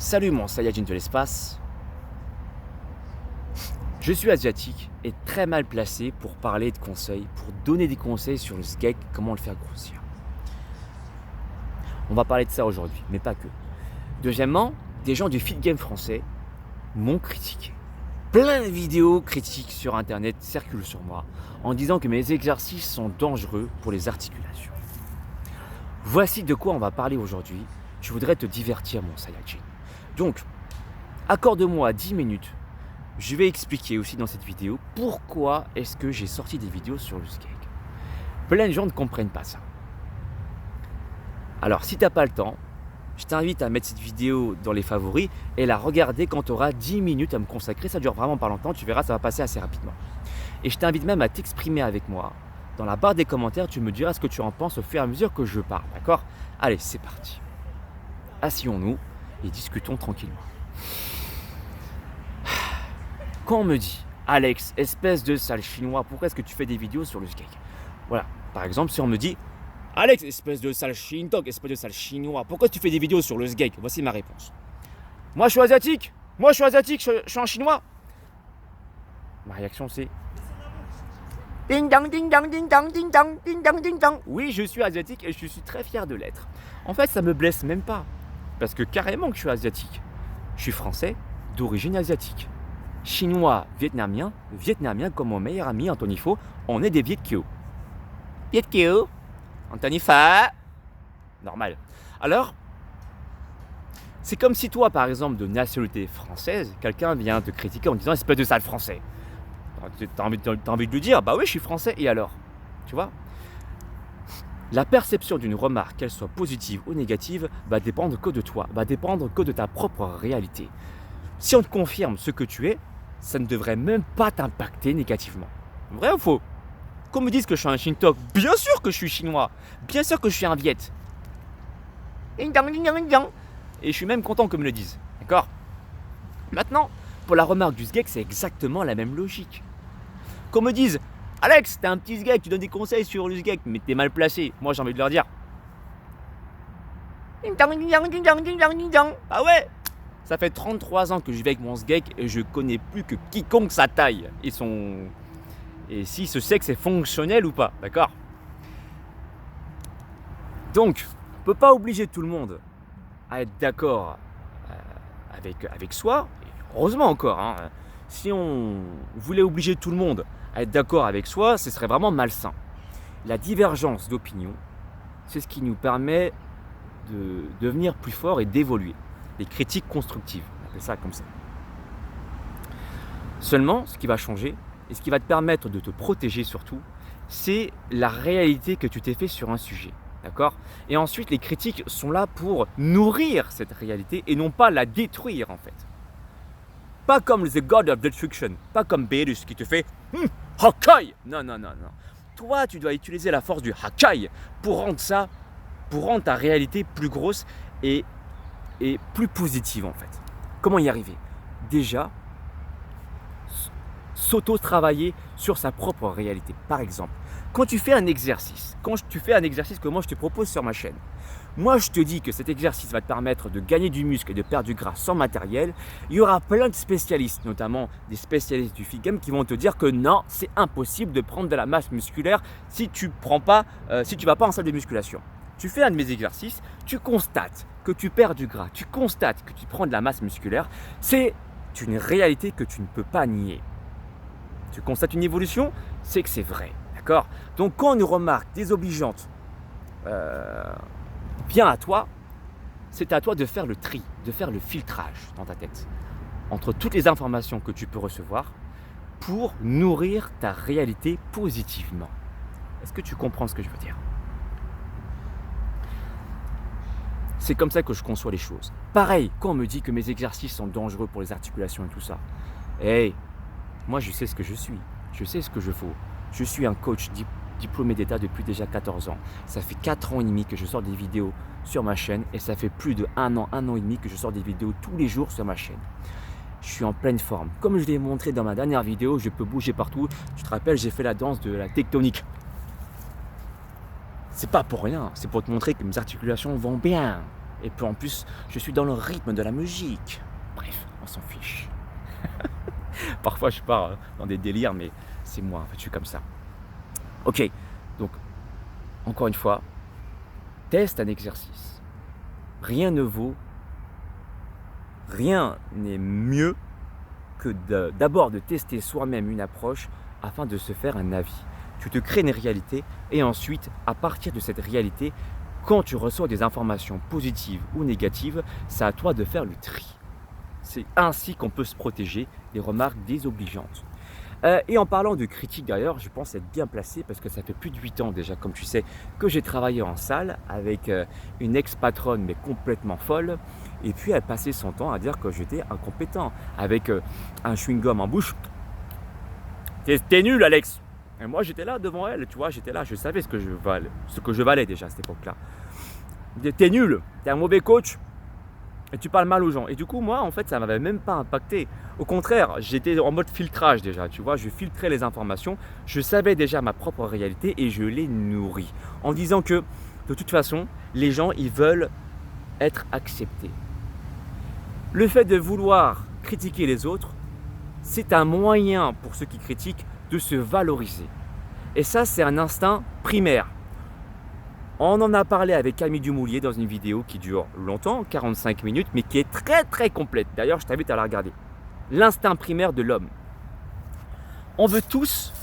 Salut mon Saiyajin de l'espace. Je suis asiatique et très mal placé pour parler de conseils, pour donner des conseils sur le sgeg, comment le faire grossir. On va parler de ça aujourd'hui, mais pas que. Deuxièmement, des gens du fit game français m'ont critiqué. Plein de vidéos critiques sur internet circulent sur moi en disant que mes exercices sont dangereux pour les articulations. Voici de quoi on va parler aujourd'hui. Je voudrais te divertir mon Saiyajin. Donc, accorde-moi 10 minutes. Je vais expliquer aussi dans cette vidéo pourquoi est-ce que j'ai sorti des vidéos sur le sgeg. Plein de gens ne comprennent pas ça. Alors, si tu n'as pas le temps, je t'invite à mettre cette vidéo dans les favoris et la regarder quand tu auras 10 minutes à me consacrer. Ça dure vraiment pas longtemps, tu verras, ça va passer assez rapidement. Et je t'invite même à t'exprimer avec moi. Dans la barre des commentaires, tu me diras ce que tu en penses au fur et à mesure que je parle, d'accord? Allez, c'est parti. Asseyons-nous et discutons tranquillement. Quand on me dit « Alex, espèce de sale chinois, pourquoi est-ce que tu fais des vidéos sur le sgeg ?» Voilà, par exemple, si on me dit « Alex, espèce de sale shintok, espèce de sale chinois, pourquoi tu fais des vidéos sur le sgeg ?» Voici ma réponse. Moi, je suis asiatique, je suis un chinois. Ma réaction, c'est « Ding dang, ding dang, ding dang, ding dang, ding dang, ding dang. » Oui, je suis asiatique et je suis très fier de l'être. En fait, ça me blesse même pas, parce que carrément que je suis asiatique. Je suis français, d'origine asiatique. Chinois, vietnamien comme mon meilleur ami Anthony Fo, on est des Viet Kieu. Viet Kieu, Anthony Fa. Normal. Alors, c'est comme si toi, par exemple, de nationalité française, quelqu'un vient te critiquer en disant espèce de sale français. T'as envie de lui dire, bah oui, je suis français, et alors? Tu vois? La perception d'une remarque, qu'elle soit positive ou négative, va dépendre que de toi, va dépendre que de ta propre réalité. Si on te confirme ce que tu es, ça ne devrait même pas t'impacter négativement. Vrai ou faux? Qu'on me dise que je suis un Shintok, bien sûr que je suis chinois, bien sûr que je suis un Viet. Et je suis même content qu'on me le dise, d'accord? Maintenant, pour la remarque du sgeg, c'est exactement la même logique. Qu'on me dise, Alex, t'es un petit sgeg, tu donnes des conseils sur le sgeg, mais t'es mal placé. Moi, j'ai envie de leur dire, ah ouais, ça fait 33 ans que je vis avec mon sgeg et je connais plus que quiconque sa taille et si ce sexe est fonctionnel ou pas, d'accord? Donc, on ne peut pas obliger tout le monde à être d'accord avec soi, et heureusement encore, hein. Si on voulait obliger tout le monde à être d'accord avec soi, ce serait vraiment malsain. La divergence d'opinion, c'est ce qui nous permet de devenir plus fort et d'évoluer. Les critiques constructives, on appelle ça comme ça. Seulement, ce qui va changer, et ce qui va te permettre de te protéger surtout, c'est la réalité que tu t'es fait sur un sujet. D'accord? Et ensuite, les critiques sont là pour nourrir cette réalité et non pas la détruire en fait. Pas comme The God of Destruction, pas comme Beerus qui te fait Hakai! Non. Toi, tu dois utiliser la force du Hakai pour rendre ta réalité plus grosse et plus positive en fait. Comment y arriver? Déjà, s'auto-travailler sur sa propre réalité. Par exemple, quand tu fais un exercice que moi je te propose sur ma chaîne, moi je te dis que cet exercice va te permettre de gagner du muscle et de perdre du gras sans matériel, il y aura plein de spécialistes, notamment des spécialistes du fit game qui vont te dire que non, c'est impossible de prendre de la masse musculaire si tu vas pas en salle de musculation. Tu fais un de mes exercices, tu constates que tu perds du gras, tu constates que tu prends de la masse musculaire, c'est une réalité que tu ne peux pas nier. Tu constates une évolution, c'est que c'est vrai, d'accord? Donc quand une remarque désobligeante vient à toi, c'est à toi de faire le tri, de faire le filtrage dans ta tête entre toutes les informations que tu peux recevoir pour nourrir ta réalité positivement. Est-ce que tu comprends ce que je veux dire? C'est comme ça que je conçois les choses. Pareil, quand on me dit que mes exercices sont dangereux pour les articulations et tout ça, hey, moi je sais ce que je suis, je sais ce que je vaux. Je suis un coach diplômé d'État depuis déjà 14 ans. Ça fait 4 ans et demi que je sors des vidéos sur ma chaîne et ça fait plus de 1 an et demi que je sors des vidéos tous les jours sur ma chaîne. Je suis en pleine forme. Comme je l'ai montré dans ma dernière vidéo, je peux bouger partout. Tu te rappelles, j'ai fait la danse de la tectonique. C'est pas pour rien, c'est pour te montrer que mes articulations vont bien. Et puis en plus, je suis dans le rythme de la musique. Bref, on s'en fiche. Parfois, je pars dans des délires, mais c'est moi, en fait, je suis comme ça. Ok, donc, encore une fois, teste un exercice. Rien n'est mieux que d'abord de tester soi-même une approche afin de se faire un avis. Tu te crées une réalité et ensuite, à partir de cette réalité, quand tu reçois des informations positives ou négatives, c'est à toi de faire le tri. C'est ainsi qu'on peut se protéger des remarques désobligeantes. Et en parlant de critique d'ailleurs, je pense être bien placé parce que ça fait plus de 8 ans déjà, comme tu sais, que j'ai travaillé en salle avec une ex-patronne mais complètement folle. Et puis elle passait son temps à dire que j'étais incompétent avec un chewing-gum en bouche. T'es nul Alex. Et moi j'étais là devant elle, tu vois, j'étais là, je savais ce que je valais déjà à cette époque-là. T'es nul, t'es un mauvais coach. Et tu parles mal aux gens. Et du coup, moi, en fait, ça ne m'avait même pas impacté. Au contraire, j'étais en mode filtrage déjà, tu vois. Je filtrais les informations. Je savais déjà ma propre réalité et je les nourris. En disant que, de toute façon, les gens, ils veulent être acceptés. Le fait de vouloir critiquer les autres, c'est un moyen pour ceux qui critiquent de se valoriser. Et ça, c'est un instinct primaire. On en a parlé avec Camille Dumoulier dans une vidéo qui dure longtemps, 45 minutes, mais qui est très très complète. D'ailleurs, je t'invite à la regarder. L'instinct primaire de l'homme. On veut tous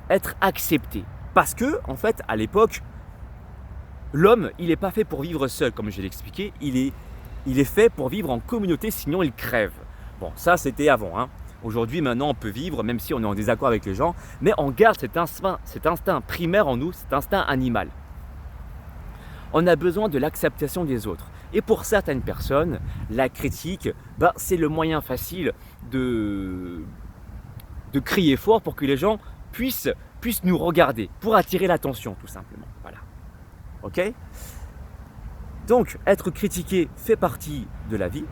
être acceptés. Parce que, en fait, à l'époque, l'homme, il n'est pas fait pour vivre seul, comme je l'ai expliqué. Il est fait pour vivre en communauté, sinon il crève. Bon, ça c'était avant. Hein. Aujourd'hui, maintenant, on peut vivre, même si on est en désaccord avec les gens, mais on garde cet instinct primaire en nous, cet instinct animal. On a besoin de l'acceptation des autres. Et pour certaines personnes, la critique, c'est le moyen facile de crier fort pour que les gens puissent nous regarder, pour attirer l'attention tout simplement. Voilà. Ok ? Donc, être critiqué fait partie de la vie.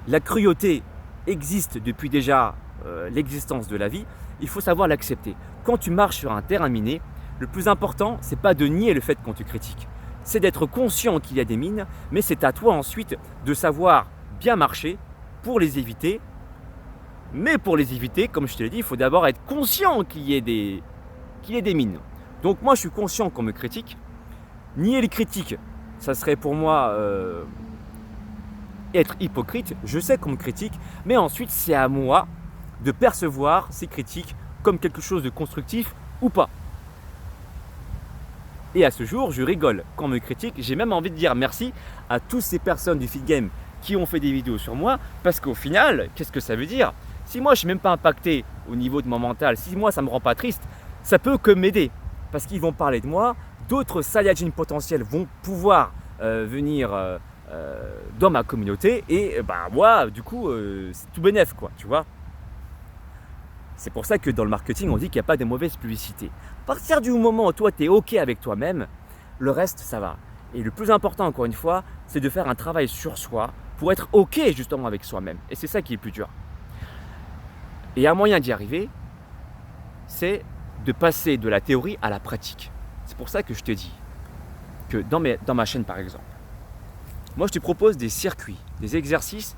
La cruauté existe depuis déjà l'existence de la vie. Il faut savoir l'accepter. Quand tu marches sur un terrain miné, le plus important, c'est pas de nier le fait qu'on te critique. C'est d'être conscient qu'il y a des mines, mais c'est à toi ensuite de savoir bien marcher pour les éviter. Mais pour les éviter, comme je te l'ai dit, il faut d'abord être conscient qu'il y ait des mines. Donc moi, je suis conscient qu'on me critique. Nier les critiques, ça serait pour moi être hypocrite. Je sais qu'on me critique, mais ensuite, c'est à moi de percevoir ces critiques comme quelque chose de constructif ou pas. Et à ce jour, je rigole quand on me critique. J'ai même envie de dire merci à toutes ces personnes du feed game qui ont fait des vidéos sur moi. Parce qu'au final, qu'est-ce que ça veut dire ? Si moi, je ne suis même pas impacté au niveau de mon mental, si moi, ça ne me rend pas triste, ça peut que m'aider. Parce qu'ils vont parler de moi. D'autres Saiyajins potentiels vont pouvoir venir dans ma communauté. Et moi, du coup, c'est tout bénef, quoi, tu vois. C'est pour ça que dans le marketing, on dit qu'il n'y a pas de mauvaise publicité. À partir du moment où toi, tu es OK avec toi-même, le reste, ça va. Et le plus important, encore une fois, c'est de faire un travail sur soi pour être OK justement avec soi-même. Et c'est ça qui est le plus dur. Et un moyen d'y arriver, c'est de passer de la théorie à la pratique. C'est pour ça que je te dis que dans ma chaîne, par exemple, moi, je te propose des circuits, des exercices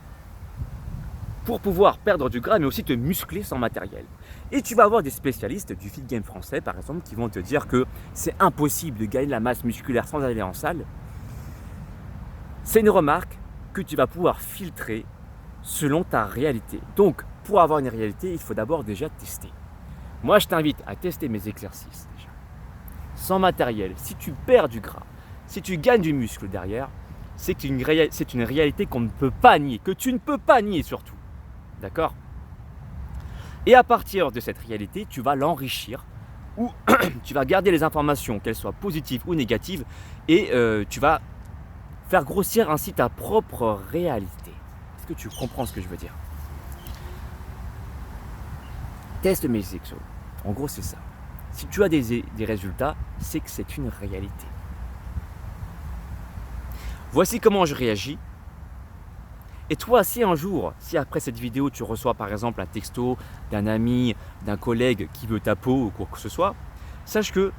pour pouvoir perdre du gras, mais aussi te muscler sans matériel. Et tu vas avoir des spécialistes du feed game français, par exemple, qui vont te dire que c'est impossible de gagner de la masse musculaire sans aller en salle. C'est une remarque que tu vas pouvoir filtrer selon ta réalité. Donc, pour avoir une réalité, il faut d'abord déjà tester. Moi, je t'invite à tester mes exercices déjà. Sans matériel, si tu perds du gras, si tu gagnes du muscle derrière, c'est une réalité qu'on ne peut pas nier, que tu ne peux pas nier surtout. D'accord ? Et à partir de cette réalité, tu vas l'enrichir ou tu vas garder les informations, qu'elles soient positives ou négatives, et tu vas faire grossir ainsi ta propre réalité. Est-ce que tu comprends ce que je veux dire ? Teste mes exos. En gros, c'est ça. Si tu as des résultats, c'est que c'est une réalité. Voici comment je réagis. Et toi, si un jour, si après cette vidéo, tu reçois par exemple un texto d'un ami, d'un collègue qui veut ta peau ou quoi que ce soit, sache que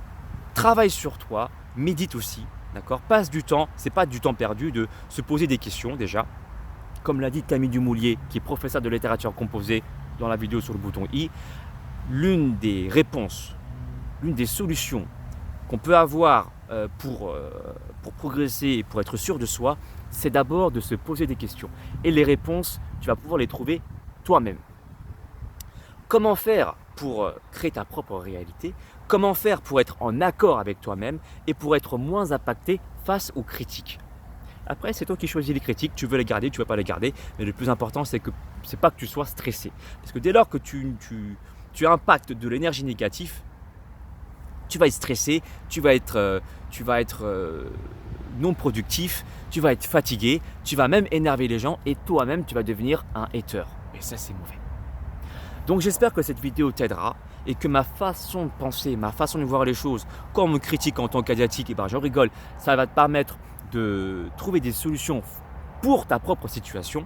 travaille sur toi, médite aussi d'accord? Passe du temps, c'est pas du temps perdu de se poser des questions déjà. Comme l'a dit Camille Dumoulier, qui est professeur de littérature composée dans la vidéo sur le bouton i, l'une des réponses, l'une des solutions qu'on peut avoir pour progresser et pour être sûr de soi, c'est d'abord de se poser des questions. Et les réponses, tu vas pouvoir les trouver toi-même. Comment faire pour créer ta propre réalité? Comment faire pour être en accord avec toi-même et pour être moins impacté face aux critiques? Après, c'est toi qui choisis les critiques, tu veux les garder, tu ne veux pas les garder, mais le plus important, c'est pas que tu sois stressé. Parce que dès lors que tu impactes de l'énergie négative, tu vas être stressé, tu vas être non productif, tu vas être fatigué, tu vas même énerver les gens et toi-même, tu vas devenir un hater. Et ça, c'est mauvais. Donc j'espère que cette vidéo t'aidera et que ma façon de penser, ma façon de voir les choses, quand on me critique en tant qu'asiatique, je rigole, ça va te permettre de trouver des solutions pour ta propre situation.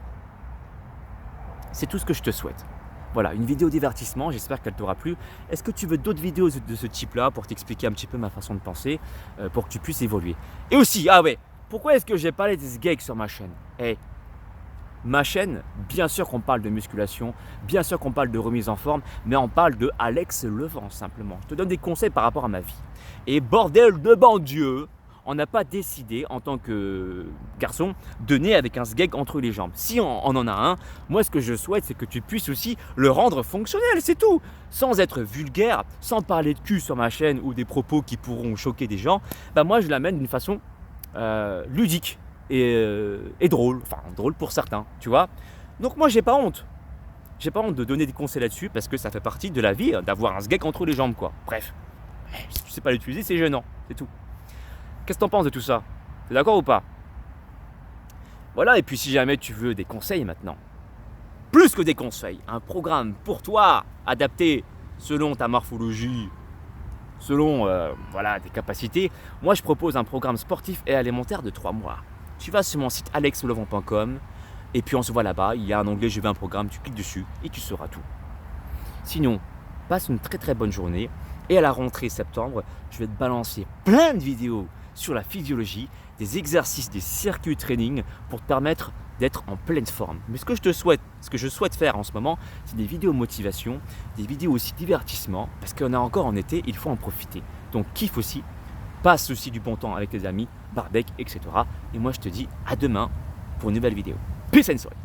C'est tout ce que je te souhaite. Voilà, une vidéo divertissement, j'espère qu'elle t'aura plu. Est-ce que tu veux d'autres vidéos de ce type-là pour t'expliquer un petit peu ma façon de penser, pour que tu puisses évoluer? Et aussi, pourquoi est-ce que j'ai parlé des geeks sur ma chaîne? Ma chaîne, bien sûr qu'on parle de musculation, bien sûr qu'on parle de remise en forme, mais on parle de Alex Levent simplement. Je te donne des conseils par rapport à ma vie. Et bordel de bon Dieu, on n'a pas décidé en tant que garçon de naître avec un sgeg entre les jambes. Si on en a un, moi ce que je souhaite c'est que tu puisses aussi le rendre fonctionnel, c'est tout. Sans être vulgaire, sans parler de cul sur ma chaîne ou des propos qui pourront choquer des gens, moi je l'amène d'une façon ludique et drôle, enfin drôle pour certains, tu vois. Donc moi j'ai pas honte. J'ai pas honte de donner des conseils là-dessus parce que ça fait partie de la vie d'avoir un sgeg entre les jambes quoi. Bref, si tu sais pas l'utiliser c'est gênant, c'est tout. Qu'est-ce que t'en penses de tout ça? T'es d'accord ou pas? Voilà, et puis si jamais tu veux des conseils maintenant, plus que des conseils, un programme pour toi, adapté selon ta morphologie, selon tes capacités, moi je propose un programme sportif et alimentaire de 3 mois. Tu vas sur mon site alexlevent.com et puis on se voit là-bas, il y a un onglet « Je veux un programme », tu cliques dessus et tu sauras tout. Sinon, passe une très très bonne journée et à la rentrée septembre, je vais te balancer plein de vidéos sur la physiologie, des exercices, des circuits training pour te permettre d'être en pleine forme. Mais ce que je souhaite faire en ce moment, c'est des vidéos motivation, des vidéos aussi divertissement, parce qu'on est encore en été, il faut en profiter. Donc kiffe aussi, passe aussi du bon temps avec tes amis, barbecue, etc. Et moi je te dis à demain pour une nouvelle vidéo. Peace and soirée.